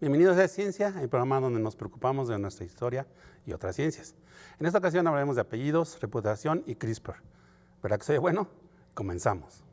Bienvenidos a Ciencia, el programa donde nos preocupamos de nuestra historia y otras ciencias. En esta ocasión hablaremos de apellidos, reputación y CRISPR. ¿Verdad que soy bueno? Comenzamos.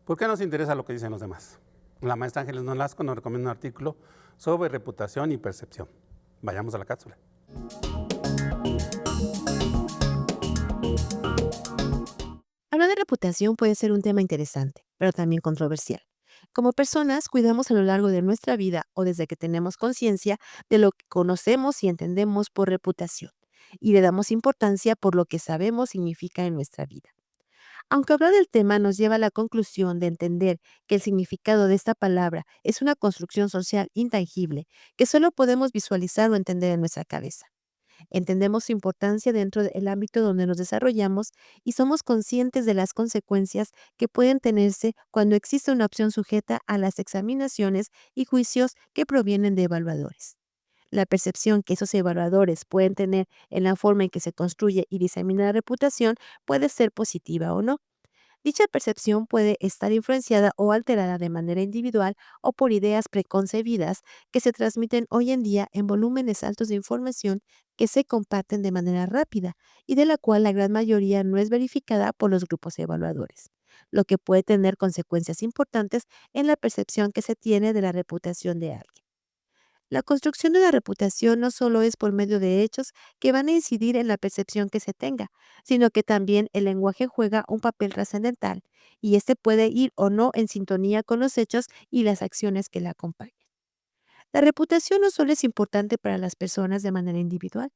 ¿Por qué nos interesa lo que dicen los demás? La maestra Ángeles Nolasco nos recomienda un artículo sobre reputación y percepción. Vayamos a la cápsula. Hablar de reputación puede ser un tema interesante, pero también controversial. Como personas, cuidamos a lo largo de nuestra vida o desde que tenemos conciencia de lo que conocemos y entendemos por reputación, y le damos importancia por lo que sabemos significa en nuestra vida. Aunque hablar del tema nos lleva a la conclusión de entender que el significado de esta palabra es una construcción social intangible que solo podemos visualizar o entender en nuestra cabeza. Entendemos su importancia dentro del ámbito donde nos desarrollamos y somos conscientes de las consecuencias que pueden tenerse cuando existe una opción sujeta a las examinaciones y juicios que provienen de evaluadores. La percepción que esos evaluadores pueden tener en la forma en que se construye y disemina la reputación puede ser positiva o no. Dicha percepción puede estar influenciada o alterada de manera individual o por ideas preconcebidas que se transmiten hoy en día en volúmenes altos de información que se comparten de manera rápida y de la cual la gran mayoría no es verificada por los grupos evaluadores, lo que puede tener consecuencias importantes en la percepción que se tiene de la reputación de alguien. La construcción de la reputación no solo es por medio de hechos que van a incidir en la percepción que se tenga, sino que también el lenguaje juega un papel trascendental, y este puede ir o no en sintonía con los hechos y las acciones que la acompañan. La reputación no solo es importante para las personas de manera individual,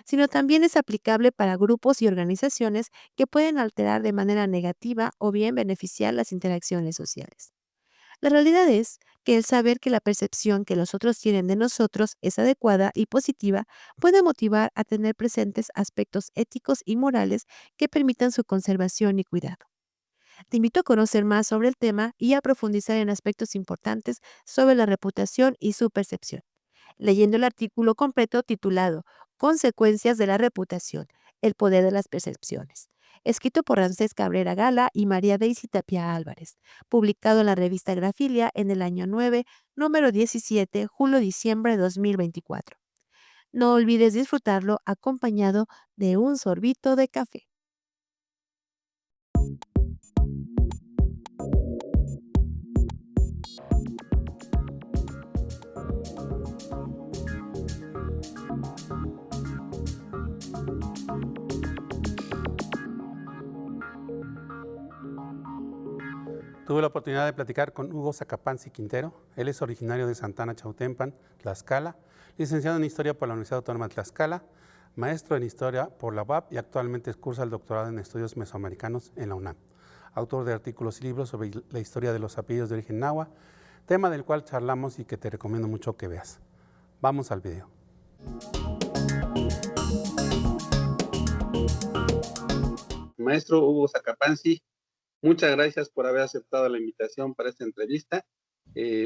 sino también es aplicable para grupos y organizaciones que pueden alterar de manera negativa o bien beneficiar las interacciones sociales. La realidad es que el saber que la percepción que los otros tienen de nosotros es adecuada y positiva puede motivar a tener presentes aspectos éticos y morales que permitan su conservación y cuidado. Te invito a conocer más sobre el tema y a profundizar en aspectos importantes sobre la reputación y su percepción, leyendo el artículo completo titulado Consecuencias de la reputación, el poder de las percepciones, escrito por Ramsés Cabrera Gala y María Daisy Tapia Álvarez, publicado en la revista Grafilia en el año 9, número 17, julio-diciembre de 2024. No olvides disfrutarlo acompañado de un sorbito de café. Tuve la oportunidad de platicar con Hugo Sacapanzi Quintero. Él es originario de Santana Chautempan, Tlaxcala, licenciado en Historia por la Universidad Autónoma de Tlaxcala, maestro en Historia por la UAP y actualmente cursa el doctorado en Estudios Mesoamericanos en la UNAM. Autor de artículos y libros sobre la historia de los apellidos de origen náhuatl, tema del cual charlamos y que te recomiendo mucho que veas. Vamos al video. Maestro Hugo Sacapanzi, muchas gracias por haber aceptado la invitación para esta entrevista.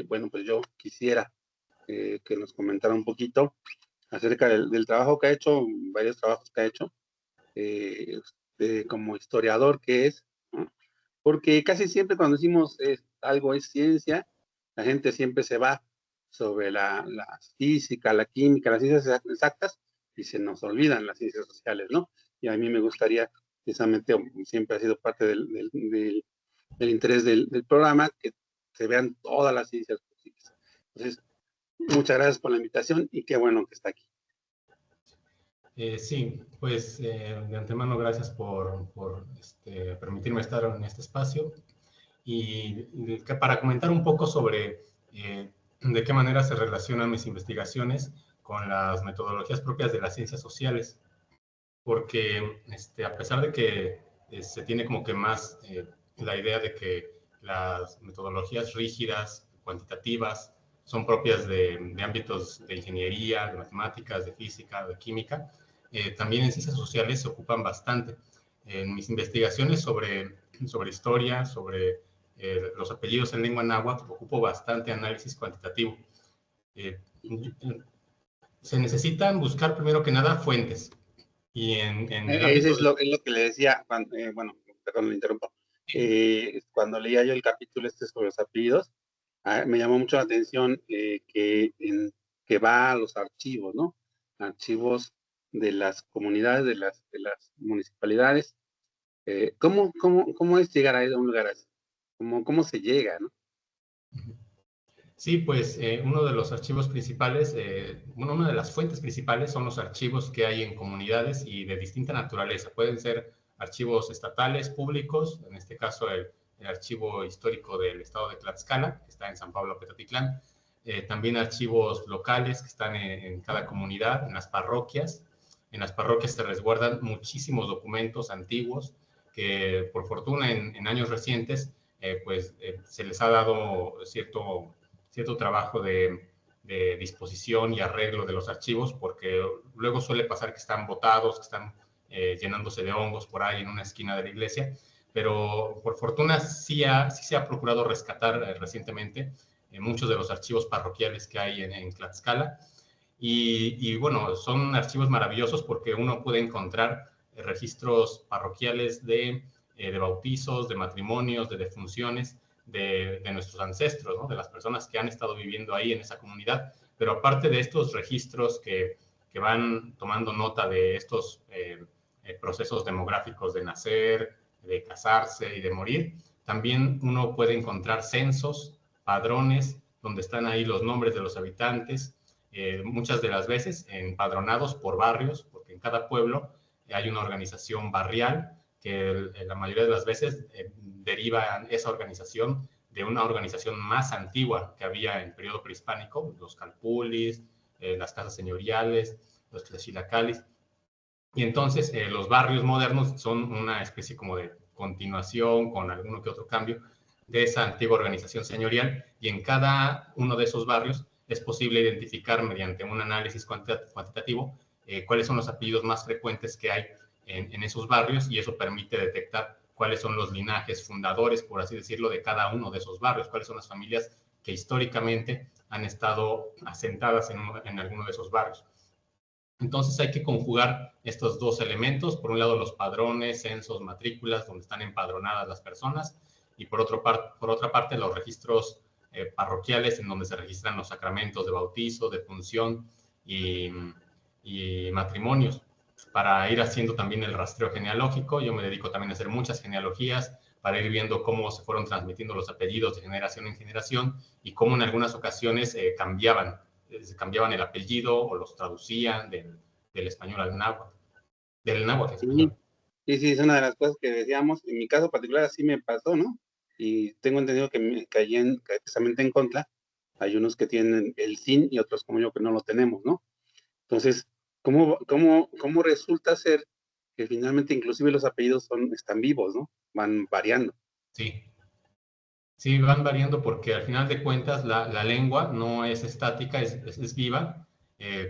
Bueno, pues yo quisiera que nos comentara un poquito acerca del trabajo que ha hecho, varios trabajos que ha hecho, como historiador que es, ¿no? Porque casi siempre cuando decimos algo es ciencia, la gente siempre se va sobre la física, la química, las ciencias exactas, y se nos olvidan las ciencias sociales, ¿no? Y a mí me gustaría, precisamente, siempre ha sido parte del interés del programa, que se vean todas las ciencias posibles. Entonces, muchas gracias por la invitación y qué bueno que está aquí. Sí, pues de antemano gracias por permitirme estar en este espacio y para comentar un poco sobre de qué manera se relacionan mis investigaciones con las metodologías propias de las ciencias sociales, porque a pesar de que se tiene como que más la idea de que las metodologías rígidas, cuantitativas, son propias de ámbitos de ingeniería, de matemáticas, de física, de química, también en ciencias sociales se ocupan bastante. En mis investigaciones sobre historia, sobre los apellidos en lengua náhuatl ocupo bastante análisis cuantitativo. Se necesitan buscar primero que nada fuentes. Y en el ámbito es lo que le decía, bueno, perdón, me interrumpo. Cuando leía yo el capítulo sobre los apellidos, me llamó mucho la atención que va a los archivos, ¿no? Archivos de las comunidades, de las municipalidades. ¿Cómo es llegar a un lugar así? ¿Cómo se llega, no? Sí, pues uno de los archivos principales, una de las fuentes principales son los archivos que hay en comunidades y de distinta naturaleza. Pueden ser archivos estatales, públicos, en este caso el archivo histórico del estado de Tlaxcala, que está en San Pablo Petatitlán. También archivos locales que están en cada comunidad, en las parroquias. En las parroquias se resguardan muchísimos documentos antiguos que, por fortuna, en años recientes, se les ha dado cierto trabajo de disposición y arreglo de los archivos, porque luego suele pasar que están botados, que están llenándose de hongos por ahí en una esquina de la iglesia, pero por fortuna sí se ha procurado rescatar recientemente muchos de los archivos parroquiales que hay en Tlaxcala. Y bueno, son archivos maravillosos porque uno puede encontrar registros parroquiales de bautizos, de matrimonios, de defunciones, de nuestros ancestros, ¿no? De las personas que han estado viviendo ahí en esa comunidad. Pero aparte de estos registros que van tomando nota de estos procesos demográficos de nacer, de casarse y de morir, también uno puede encontrar censos, padrones, donde están ahí los nombres de los habitantes, muchas de las veces empadronados por barrios, porque en cada pueblo hay una organización barrial que la mayoría de las veces deriva esa organización de una organización más antigua que había en el periodo prehispánico, los calpulis, las casas señoriales, los tlaxilacalis. Y entonces los barrios modernos son una especie como de continuación con alguno que otro cambio de esa antigua organización señorial, y en cada uno de esos barrios es posible identificar mediante un análisis cuantitativo cuáles son los apellidos más frecuentes que hay en esos barrios, y eso permite detectar cuáles son los linajes fundadores, por así decirlo, de cada uno de esos barrios, cuáles son las familias que históricamente han estado asentadas en alguno de esos barrios. Entonces hay que conjugar estos dos elementos, por un lado los padrones, censos, matrículas, donde están empadronadas las personas, y por otra parte los registros parroquiales, en donde se registran los sacramentos de bautizo, de función y matrimonios, para ir haciendo también el rastreo genealógico. Yo me dedico también a hacer muchas genealogías para ir viendo cómo se fueron transmitiendo los apellidos de generación en generación y cómo en algunas ocasiones cambiaban el apellido o los traducían del español al náhuatl, del náhuatl español. Sí, es una de las cosas que decíamos. En mi caso particular así me pasó, ¿no? Y tengo entendido que precisamente en Contla hay unos que tienen el SIN y otros como yo que no lo tenemos, ¿no? Entonces, ¿cómo resulta ser que finalmente inclusive los apellidos están vivos, ¿no? Van variando. Sí, van variando porque al final de cuentas la lengua no es estática, es viva,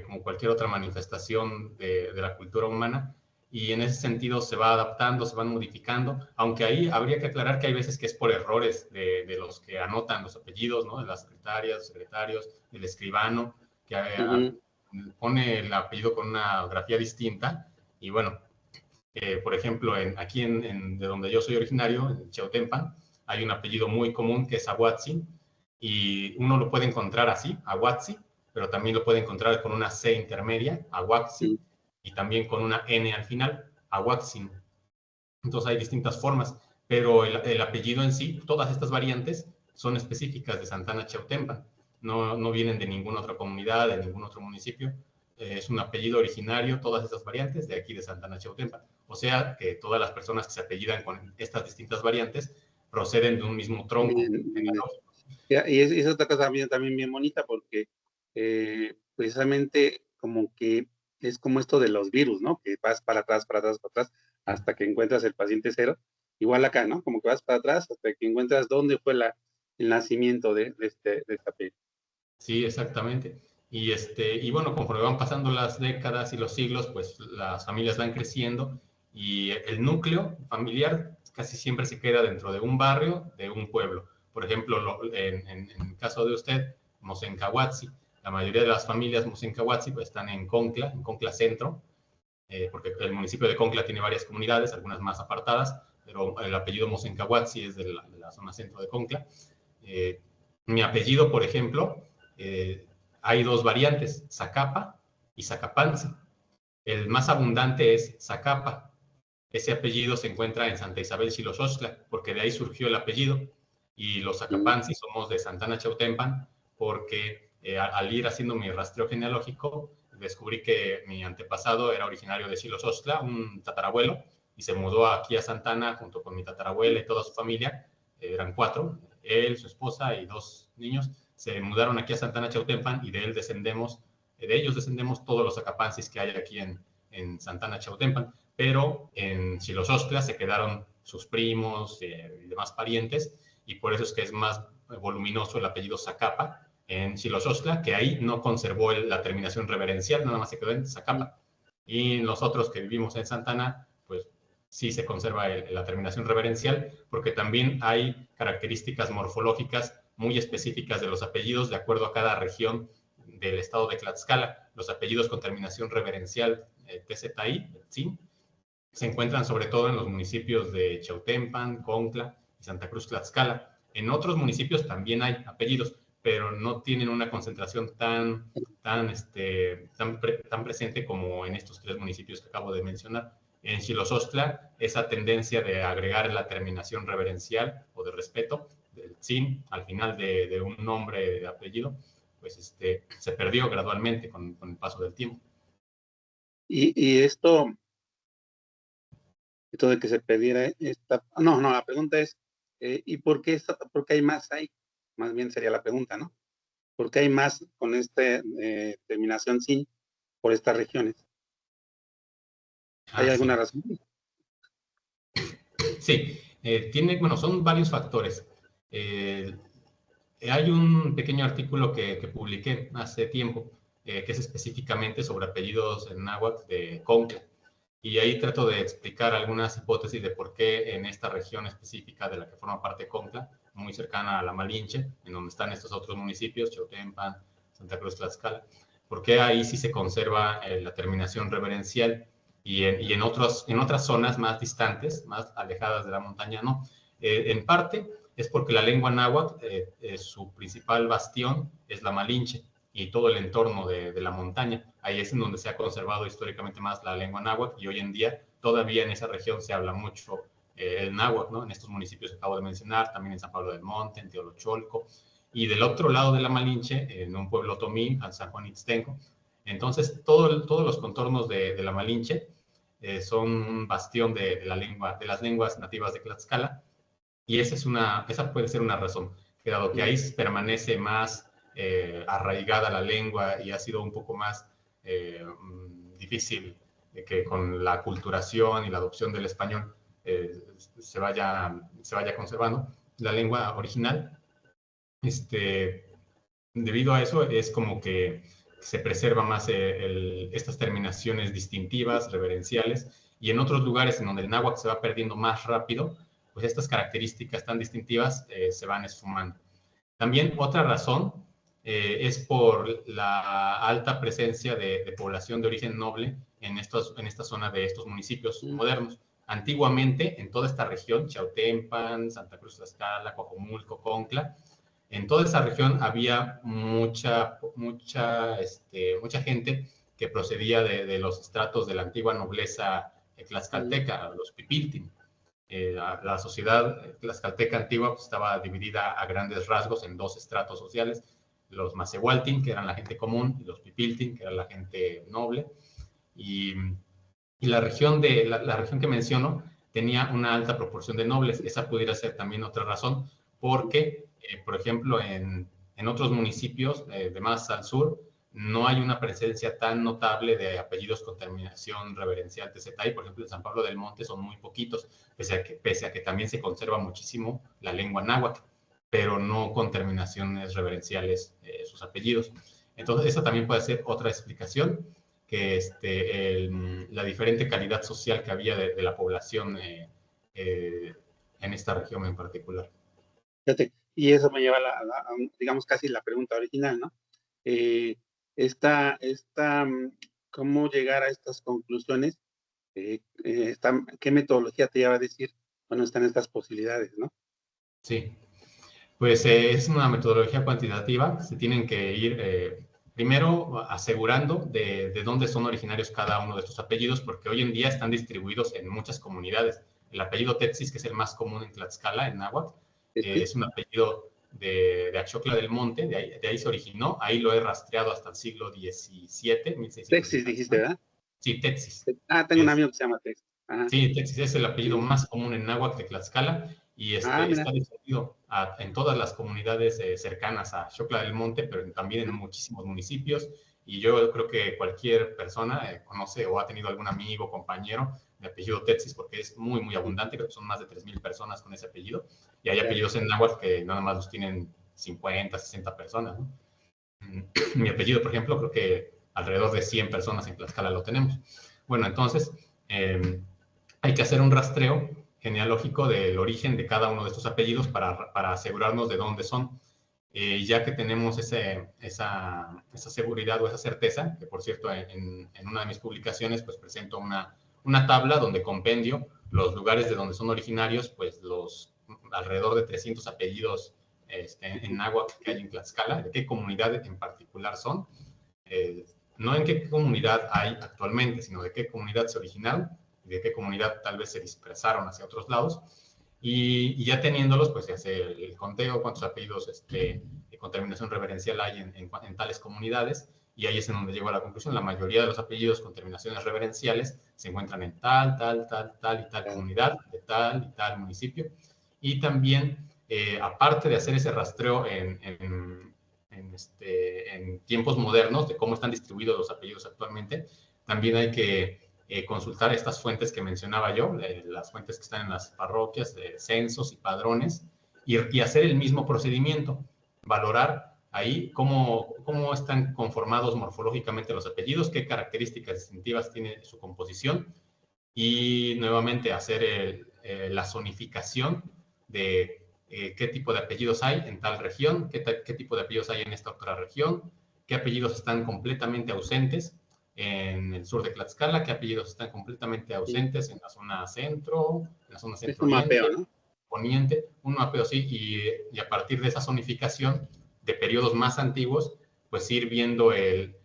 como cualquier otra manifestación de la cultura humana, y en ese sentido se va adaptando, se van modificando, aunque ahí habría que aclarar que hay veces que es por errores de los que anotan los apellidos, ¿no? De las secretarias, los secretarios, del escribano, que pone el apellido con una grafía distinta, y bueno, por ejemplo, aquí de donde yo soy originario, en Chiautempan, hay un apellido muy común que es Ahuatzin, y uno lo puede encontrar así, Ahuatzi, pero también lo puede encontrar con una C intermedia, Ahuaxi, y también con una N al final, Ahuaxin. Entonces hay distintas formas, pero el apellido en sí, todas estas variantes son específicas de Santana Chiautempan, no vienen de ninguna otra comunidad, de ningún otro municipio. Es un apellido originario, todas estas variantes, de aquí de Santana Chiautempan. O sea que todas las personas que se apellidan con estas distintas variantes proceden de un mismo tronco. Y es otra cosa también bien bonita porque precisamente como que es como esto de los virus, ¿no? Que vas para atrás, hasta que encuentras el paciente cero. Igual acá, ¿no? Como que vas para atrás hasta que encuentras dónde fue el nacimiento de esta piel. Sí, exactamente. Y bueno, conforme van pasando las décadas y los siglos, pues las familias van creciendo y el núcleo familiar casi siempre se queda dentro de un barrio, de un pueblo. Por ejemplo, en el caso de usted, Mosencahuatzi, la mayoría de las familias Mosencahuatzi pues, están en Concla Centro, porque el municipio de Concla tiene varias comunidades, algunas más apartadas, pero el apellido Mosencahuatzi es de la zona centro de Concla. Mi apellido, por ejemplo, hay dos variantes, Zacapa y Zacapanzi. El más abundante es Zacapa. Ese apellido se encuentra en Santa Isabel Xiloxostla, porque de ahí surgió el apellido. Y los Zacapanzi somos de Santana Chautempan, porque al ir haciendo mi rastreo genealógico, descubrí que mi antepasado era originario de Xiloxostla, un tatarabuelo, y se mudó aquí a Santana junto con mi tatarabuela y toda su familia. Eran 4, él, su esposa y 2 niños. Se mudaron aquí a Santana Chautempan y de ellos descendemos todos los Zacapanzis que hay aquí en Santana Chautempan, pero en Xiloxostla se quedaron sus primos y demás parientes, y por eso es que es más voluminoso el apellido Zacapa en Xiloxostla, que ahí no conservó la terminación reverencial, nada más se quedó en Zacapa. Y nosotros que vivimos en Santana, pues sí se conserva la terminación reverencial, porque también hay características morfológicas muy específicas de los apellidos de acuerdo a cada región del estado de Tlaxcala. Los apellidos con terminación reverencial TZI, ¿sí?, se encuentran sobre todo en los municipios de Chautempan, Concla y Santa Cruz Tlaxcala. En otros municipios también hay apellidos, pero no tienen una concentración tan presente como en estos 3 municipios que acabo de mencionar. En Xiloxostla, esa tendencia de agregar la terminación reverencial o de respeto, del sin, al final de un nombre de apellido, pues se perdió gradualmente con el paso del tiempo. Y esto de que se perdiera esta... No, la pregunta es, ¿y por qué hay más ahí? Más bien sería la pregunta, ¿no? ¿Por qué hay más con esta terminación sin por estas regiones? ¿Hay alguna razón? Sí, son varios factores. Hay un pequeño artículo que publiqué hace tiempo, que es específicamente sobre apellidos en náhuatl de Concla. Y ahí trato de explicar algunas hipótesis de por qué en esta región específica de la que forma parte Concla, muy cercana a la Malinche, en donde están estos otros municipios, Chautempan, Santa Cruz, Tlaxcala, por qué ahí sí se conserva la terminación reverencial y en otras zonas más distantes, más alejadas de la montaña, no. En parte es porque la lengua náhuatl, su principal bastión es la Malinche y todo el entorno de la montaña. Ahí es en donde se ha conservado históricamente más la lengua náhuatl y hoy en día todavía en esa región se habla mucho el náhuatl, ¿no? En estos municipios que acabo de mencionar, también en San Pablo del Monte, en Teolocholco, y del otro lado de la Malinche, en un pueblo otomí, en San Juan Ixtenco. Entonces, todos los contornos de la Malinche son un bastión de las lenguas nativas de Tlaxcala, y esa puede ser una razón, que dado que ahí permanece más arraigada la lengua y ha sido un poco más difícil que con la aculturación y la adopción del español se vaya conservando la lengua original. Debido a eso es como que se preserva más estas terminaciones distintivas, reverenciales, y en otros lugares en donde el náhuatl se va perdiendo más rápido, pues estas características tan distintivas se van esfumando. También otra razón es por la alta presencia de población de origen noble en esta zona de estos municipios modernos. Antiguamente, en toda esta región, Chautempan, Santa Cruz Tlaxcala, Coajomulco, Concla, en toda esa región había mucha gente que procedía de los estratos de la antigua nobleza tlaxcalteca, los pipiltin. La sociedad tlaxcalteca antigua pues, estaba dividida a grandes rasgos en 2 estratos sociales, los macehualtin, que eran la gente común, y los pipiltin, que era la gente noble. Y la región que menciono tenía una alta proporción de nobles. Esa pudiera ser también otra razón, porque, por ejemplo, en otros municipios de más al sur, no hay una presencia tan notable de apellidos con terminación reverencial TZI. Por ejemplo, en San Pablo del Monte son muy poquitos, pese a que también se conserva muchísimo la lengua náhuatl, pero no con terminaciones reverenciales sus apellidos. Entonces, esa también puede ser otra explicación, que la diferente calidad social que había de la población en esta región en particular. Fíjate, y eso me lleva digamos, casi la pregunta original, ¿no? Eh, ¿cómo llegar a estas conclusiones? ¿Qué metodología te lleva a decir, bueno, están estas posibilidades, ¿no? Sí, pues es una metodología cuantitativa. Se tienen que ir primero asegurando de dónde son originarios cada uno de estos apellidos, porque hoy en día están distribuidos en muchas comunidades. El apellido Tetsis, que es el más común en Tlaxcala, en náhuatl, es un apellido de Axocla del Monte, de ahí se originó, ahí lo he rastreado hasta el siglo XVII, 1600 y Texas tanto, dijiste, ¿no? ¿verdad? Sí, Tetsis. Tengo un amigo que se llama Texas. Ajá. Sí, Tetsis es el apellido Sí. más común en náhuatl de Tlaxcala y Mira. está distribuido en todas las comunidades cercanas a Xocla del Monte, pero también en muchísimos municipios. Y yo creo que cualquier persona conoce o ha tenido algún amigo, compañero de apellido Tetsis, porque es muy, muy abundante. Creo que son más de 3,000 personas con ese apellido. Y hay apellidos en náhuatl que nada más los tienen 50, 60 personas, ¿no? Mi apellido, por ejemplo, creo que alrededor de 100 personas en Tlaxcala lo tenemos. Bueno, entonces, hay que hacer un rastreo genealógico del origen de cada uno de estos apellidos para asegurarnos de dónde son. Ya que tenemos esa seguridad o esa certeza, que por cierto en una de mis publicaciones pues presento una tabla donde compendio los lugares de donde son originarios, pues los alrededor de 300 apellidos en náhuatl que hay en Tlaxcala, de qué comunidad en particular son, no en qué comunidad hay actualmente, sino de qué comunidad se originaron y de qué comunidad tal vez se dispersaron hacia otros lados. Y ya teniéndolos, pues se hace el conteo, cuántos apellidos con terminación reverencial hay en tales comunidades, y ahí es en donde llego a la conclusión. La mayoría de los apellidos con terminaciones reverenciales se encuentran en tal, tal, tal, tal y tal comunidad, de tal y tal municipio. Y también, aparte de hacer ese rastreo en tiempos modernos de cómo están distribuidos los apellidos actualmente, también hay que consultar estas fuentes que mencionaba yo, las fuentes que están en las parroquias, de censos y padrones, y hacer el mismo procedimiento, valorar ahí cómo están conformados morfológicamente los apellidos, qué características distintivas tiene su composición, y nuevamente hacer la zonificación de qué tipo de apellidos hay en tal región, qué tipo de apellidos hay en esta otra región, qué apellidos están completamente ausentes en el sur de Tlaxcala, qué apellidos están completamente Sí. ausentes en la zona centro, en la zona Es un mapeo, centro-oriente, ¿no? poniente, un mapeo así, y a partir de esa zonificación de periodos más antiguos, pues ir viendo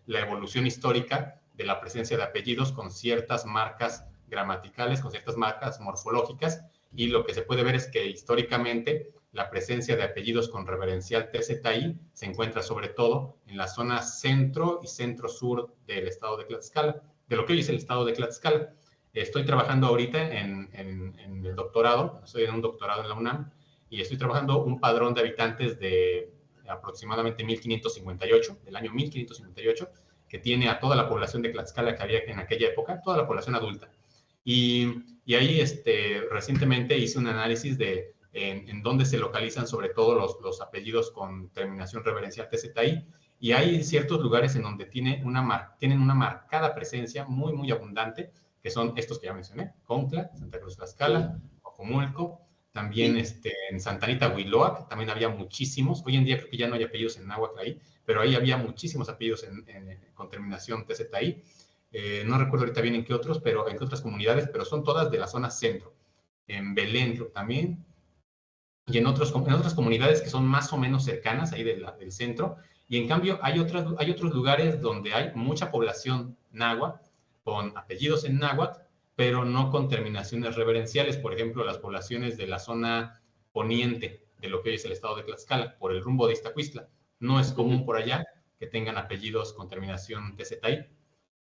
la evolución histórica de la presencia de apellidos con ciertas marcas gramaticales, con ciertas marcas morfológicas, y lo que se puede ver es que históricamente la presencia de apellidos con reverencial TZI se encuentra sobre todo en la zona centro y centro-sur del estado de Tlaxcala, de lo que hoy es el estado de Tlaxcala. Estoy trabajando ahorita en el doctorado, estoy en un doctorado en la UNAM, y estoy trabajando un padrón de habitantes de aproximadamente 1558, del año 1558, que tiene a toda la población de Tlaxcala que había en aquella época, toda la población adulta. Y ahí recientemente hice un análisis de en dónde se localizan sobre todo los apellidos con terminación reverencial TZI, y hay ciertos lugares en donde tienen una marcada presencia muy, muy abundante, que son estos que ya mencioné: Contla, Santa Cruz Tlaxcala, Ojomulco, también Sí. en Santa Anita Huiloa, que también había muchísimos. Hoy en día creo que ya no hay apellidos en náhuatl ahí, pero ahí había muchísimos apellidos con terminación TZI. No recuerdo ahorita bien en qué otros, pero en qué otras comunidades, pero son todas de la zona centro. En Belén también, y en otras comunidades que son más o menos cercanas ahí del centro. Y en cambio hay otros lugares donde hay mucha población náhuatl, con apellidos en náhuatl, pero no con terminaciones reverenciales. Por ejemplo, las poblaciones de la zona poniente de lo que hoy es el estado de Tlaxcala, por el rumbo de Iztacuistla. No es común por allá que tengan apellidos con terminación TZI.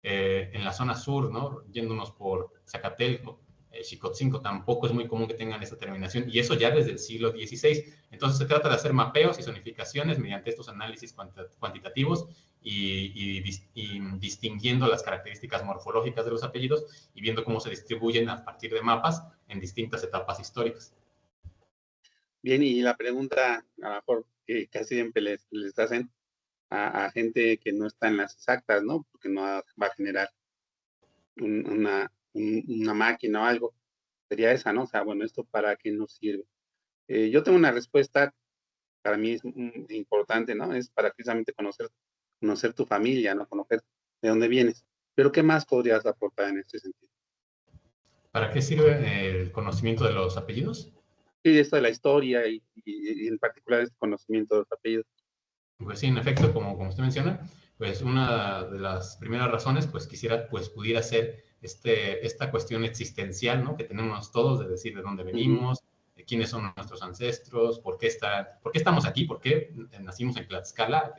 En la zona sur, ¿no? Yéndonos por Zacatelco, Xicotzinco, tampoco es muy común que tengan esa terminación, y eso ya desde el siglo XVI. Entonces se trata de hacer mapeos y zonificaciones mediante estos análisis cuantitativos, y distinguiendo las características morfológicas de los apellidos y viendo cómo se distribuyen a partir de mapas en distintas etapas históricas. Bien, y la pregunta, a lo mejor, que casi siempre les hacen a gente que no está en las exactas, ¿no? Porque no va a generar una máquina o algo. sería esa, ¿no? O sea, bueno, ¿esto para qué nos sirve? Yo tengo una respuesta, para mí es importante, ¿no? Es para precisamente conocer tu familia, ¿no? Conocer de dónde vienes. Pero ¿qué más podrías aportar en este sentido? ¿Para qué sirve el conocimiento de los apellidos? Sí, esto de la historia y en particular este conocimiento de los apellidos. Pues sí, en efecto, como usted menciona, pues una de las primeras razones, pues quisiera, pues pudiera ser esta cuestión existencial, ¿no? Que tenemos todos de decir de dónde Ujú, venimos, de quiénes son nuestros ancestros, por qué estamos aquí, por qué nacimos en Tlaxcala,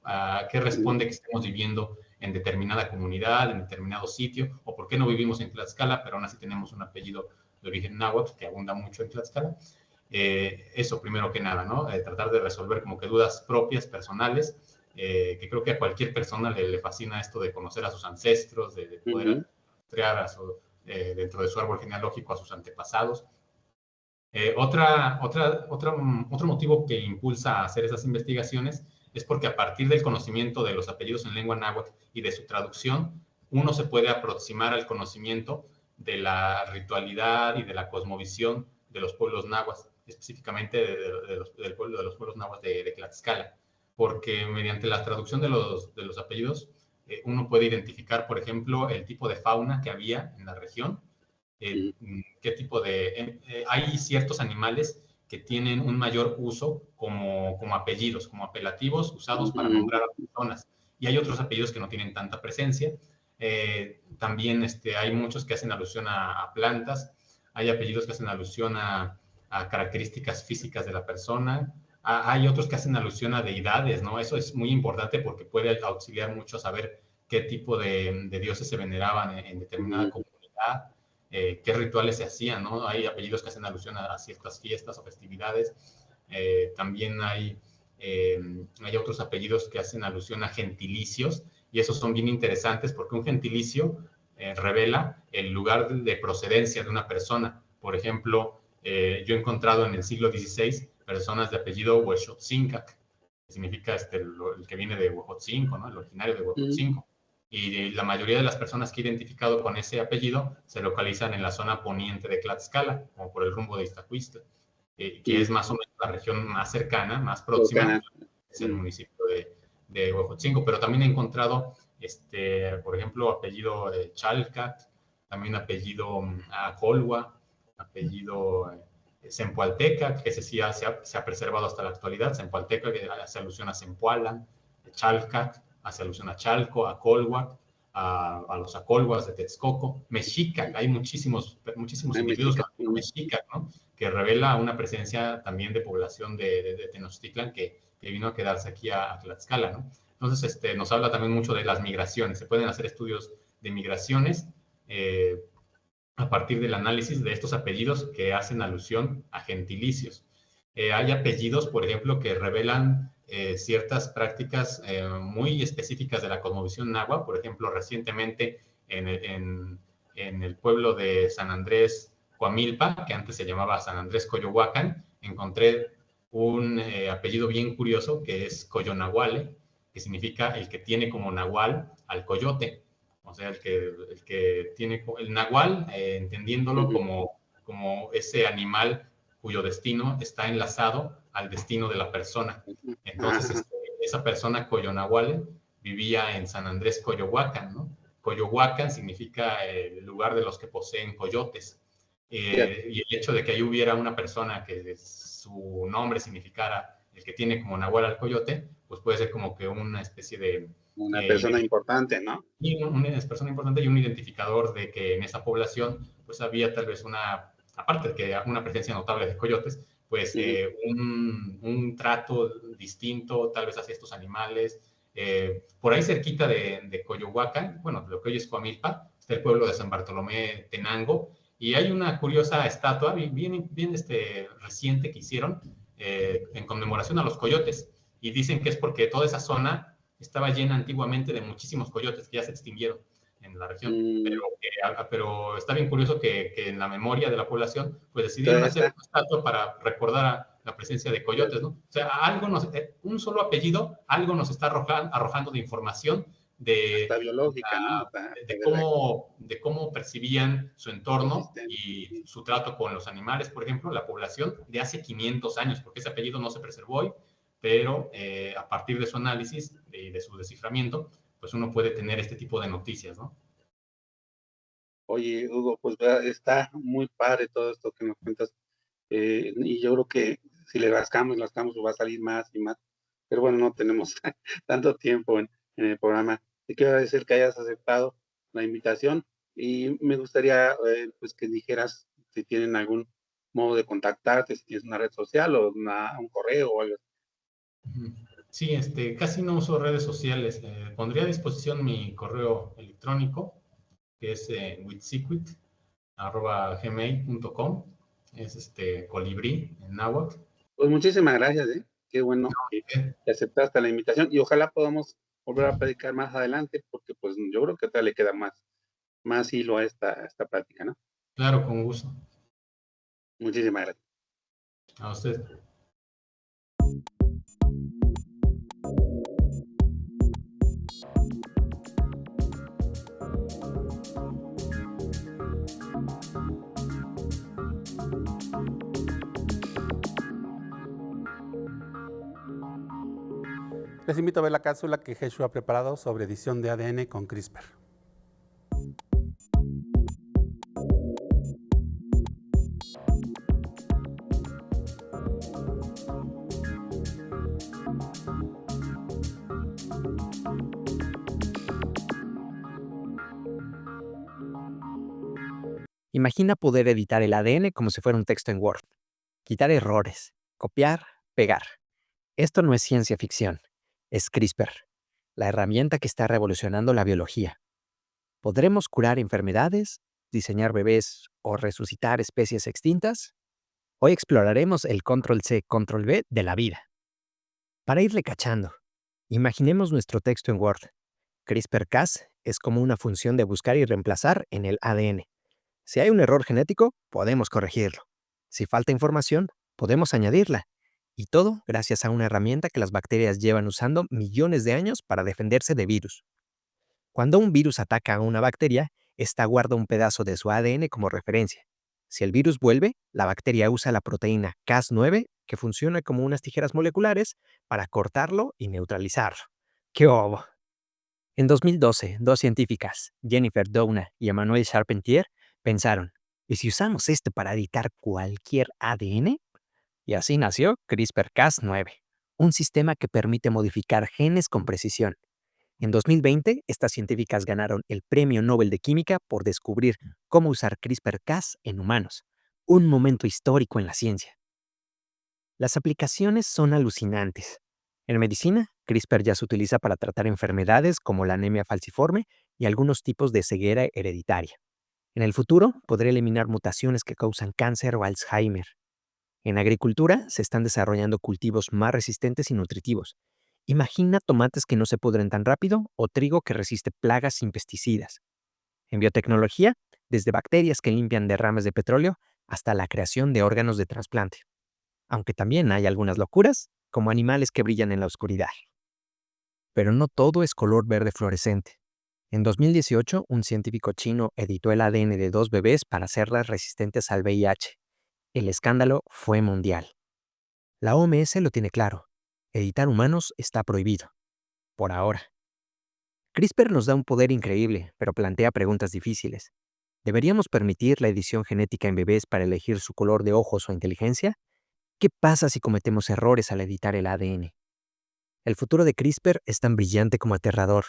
a qué ujú, responde que estemos viviendo en determinada comunidad, en determinado sitio, o por qué no vivimos en Tlaxcala, pero aún así tenemos un apellido de origen náhuatl que abunda mucho en Tlaxcala. Eso primero que nada, ¿no? Tratar de resolver como que dudas propias, personales, que creo que a cualquier persona le fascina esto de conocer a sus ancestros, de ujú, poder rastrear dentro de su árbol genealógico a sus antepasados. Otro motivo que impulsa a hacer esas investigaciones es porque a partir del conocimiento de los apellidos en lengua náhuatl y de su traducción, uno se puede aproximar al conocimiento de la ritualidad y de la cosmovisión de los pueblos nahuas, específicamente del pueblo de los pueblos nahuas de Tlaxcala, porque mediante la traducción de los apellidos, uno puede identificar, por ejemplo, el tipo de fauna que había en la región, ujú, qué tipo hay ciertos animales que tienen un mayor uso como apellidos, como apelativos usados para ujú, nombrar a personas. Y hay otros apellidos que no tienen tanta presencia. También hay muchos que hacen alusión a plantas, hay apellidos que hacen alusión a características físicas de la persona, hay otros que hacen alusión a deidades, ¿no? Eso es muy importante porque puede auxiliar mucho a saber qué tipo de dioses se veneraban en determinada ujú, comunidad, qué rituales se hacían, ¿no? Hay apellidos que hacen alusión a ciertas fiestas o festividades. También hay otros apellidos que hacen alusión a gentilicios, y esos son bien interesantes porque un gentilicio revela el lugar de procedencia de una persona. Por ejemplo, yo he encontrado en el siglo XVI personas de apellido Huexotzincac, que significa el que viene de Huejotzinco, ¿no? El originario de ujú, Huejotzinco. Y la mayoría de las personas que he identificado con ese apellido se localizan en la zona poniente de Tlaxcala, como por el rumbo de Iztacuistla, que es ujú. más o menos la región más cercana, más próxima, Cercana. es el Mm, municipio de Huejotzinco. Pero también he encontrado, por ejemplo, apellido Chalcat, también apellido Acolhua, apellido Zempoalteca, que ese sí se ha preservado hasta la actualidad. Zempoalteca, que hace alusión a Zempoala, Chalcat hace alusión a Chalco, a Colhuac, a los Acolhuas de Texcoco, Mexica, hay muchísimos ay, individuos mexica. con el Mexica, ¿no? Que revela una presencia también de población de Tenochtitlan que vino a quedarse aquí a Tlaxcala, ¿no? Entonces, nos habla también mucho de las migraciones. Se pueden hacer estudios de migraciones a partir del análisis de estos apellidos que hacen alusión a gentilicios. Hay apellidos, por ejemplo, que revelan ciertas prácticas muy específicas de la cosmovisión náhuatl. Por ejemplo, recientemente en el pueblo de San Andrés Coamilpa, que antes se llamaba San Andrés Coyohuacan, encontré un apellido bien curioso que es Coyonahuale, que significa el que tiene como nahual al coyote. O sea, el que tiene el nahual, entendiéndolo Ujú, como ese animal cuyo destino está enlazado al destino de la persona. ujú. Entonces, Ajá. esa persona Coyonahuale vivía en San Andrés Coyohuacan, ¿no? Coyohuacan significa el lugar de los que poseen coyotes. Fíjate, Y el hecho de que ahí hubiera una persona que su nombre significara el que tiene como nahual al coyote, pues puede ser como que una especie de una eh, persona importante, ¿no? y una persona importante y un identificador de que en esa población pues había tal vez aparte de que una presencia notable de coyotes, pues Ujú, un trato distinto tal vez hacia estos animales. Por ahí cerquita de Coyohuacan, bueno, lo que hoy es Coamilpa, está el pueblo de San Bartolomé Tenango, y hay una curiosa estatua bien reciente que hicieron en conmemoración a los coyotes, y dicen que es porque toda esa zona estaba llena antiguamente de muchísimos coyotes que ya se extinguieron en la región. mm, Pero está bien curioso que en la memoria de la población, pues decidieron todavía hacer está. una estatua para recordar la presencia de coyotes, ¿no? O sea, un solo apellido, algo nos está arrojando de información hasta biológica, ¿no? De cómo percibían su entorno y Sí. su trato con los animales, por ejemplo, la población de hace 500 años, porque ese apellido no se preservó hoy, pero a partir de su análisis y de su desciframiento, pues uno puede tener este tipo de noticias, ¿no? Oye, Hugo, pues está muy padre todo esto que nos cuentas. Y yo creo que si le rascamos, rascamos, va a salir más y más. Pero bueno, no tenemos tanto tiempo en el programa. Te quiero agradecer que hayas aceptado la invitación y me gustaría pues que dijeras si tienen algún modo de contactarte, si tienes una red social o un correo o algo. Sí, casi no uso redes sociales. Pondría a disposición mi correo electrónico, que es withsequit@gmail.com. Es colibrí en náhuatl. Pues muchísimas gracias, ¿eh? Qué bueno que aceptaste la invitación y ojalá podamos volver a platicar más adelante porque pues yo creo que todavía le queda más hilo a esta plática, ¿no? Claro, con gusto. Muchísimas gracias. A usted. Les invito a ver la cápsula que Jesús ha preparado sobre edición de ADN con CRISPR. Imagina poder editar el ADN como si fuera un texto en Word. Quitar errores, copiar, pegar. Esto no es ciencia ficción, es CRISPR, la herramienta que está revolucionando la biología. ¿Podremos curar enfermedades, diseñar bebés o resucitar especies extintas? Hoy exploraremos el control C, control V de la vida. Para irle cachando, imaginemos nuestro texto en Word. CRISPR-Cas es como una función de buscar y reemplazar en el ADN. Si hay un error genético, podemos corregirlo. Si falta información, podemos añadirla. Y todo gracias a una herramienta que las bacterias llevan usando millones de años para defenderse de virus. Cuando un virus ataca a una bacteria, esta guarda un pedazo de su ADN como referencia. Si el virus vuelve, la bacteria usa la proteína Cas9, que funciona como unas tijeras moleculares, para cortarlo y neutralizarlo. ¡Qué obo! En 2012, dos científicas, Jennifer Doudna y Emmanuelle Charpentier, pensaron, ¿y si usamos esto para editar cualquier ADN? Y así nació CRISPR-Cas9, un sistema que permite modificar genes con precisión. En 2020, estas científicas ganaron el Premio Nobel de Química por descubrir cómo usar CRISPR-Cas en humanos, un momento histórico en la ciencia. Las aplicaciones son alucinantes. En medicina, CRISPR ya se utiliza para tratar enfermedades como la anemia falciforme y algunos tipos de ceguera hereditaria. En el futuro, podrá eliminar mutaciones que causan cáncer o Alzheimer. En agricultura, se están desarrollando cultivos más resistentes y nutritivos. Imagina tomates que no se pudren tan rápido o trigo que resiste plagas sin pesticidas. En biotecnología, desde bacterias que limpian derrames de petróleo hasta la creación de órganos de trasplante. Aunque también hay algunas locuras, como animales que brillan en la oscuridad. Pero no todo es color verde fluorescente. En 2018, un científico chino editó el ADN de 2 bebés para hacerlas resistentes al VIH. El escándalo fue mundial. La OMS lo tiene claro. Editar humanos está prohibido. Por ahora. CRISPR nos da un poder increíble, pero plantea preguntas difíciles. ¿Deberíamos permitir la edición genética en bebés para elegir su color de ojos o inteligencia? ¿Qué pasa si cometemos errores al editar el ADN? El futuro de CRISPR es tan brillante como aterrador.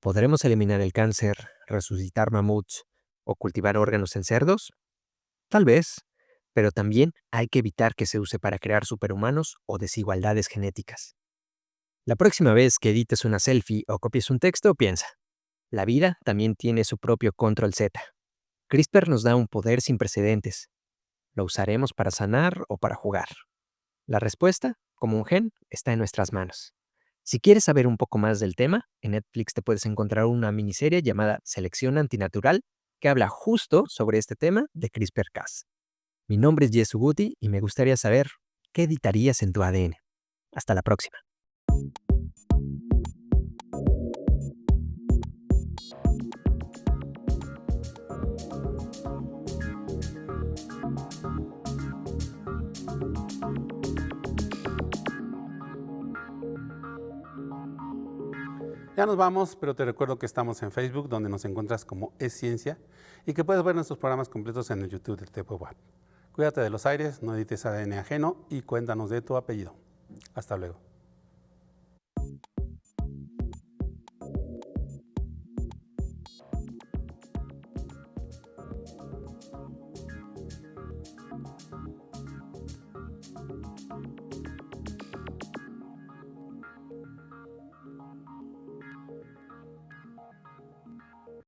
¿Podremos eliminar el cáncer, resucitar mamuts o cultivar órganos en cerdos? Tal vez, pero también hay que evitar que se use para crear superhumanos o desigualdades genéticas. La próxima vez que edites una selfie o copies un texto, piensa, la vida también tiene su propio control Z. CRISPR nos da un poder sin precedentes. ¿Lo usaremos para sanar o para jugar? La respuesta, como un gen, está en nuestras manos. Si quieres saber un poco más del tema, en Netflix te puedes encontrar una miniserie llamada Selección Antinatural que habla justo sobre este tema de CRISPR-Cas. Mi nombre es Jesús Guti y me gustaría saber qué editarías en tu ADN. Hasta la próxima. Ya nos vamos, pero te recuerdo que estamos en Facebook, donde nos encuentras como Es Ciencia, y que puedes ver nuestros programas completos en el YouTube de TPWAP. Cuídate de los aires, no edites ADN ajeno y cuéntanos de tu apellido. Hasta luego.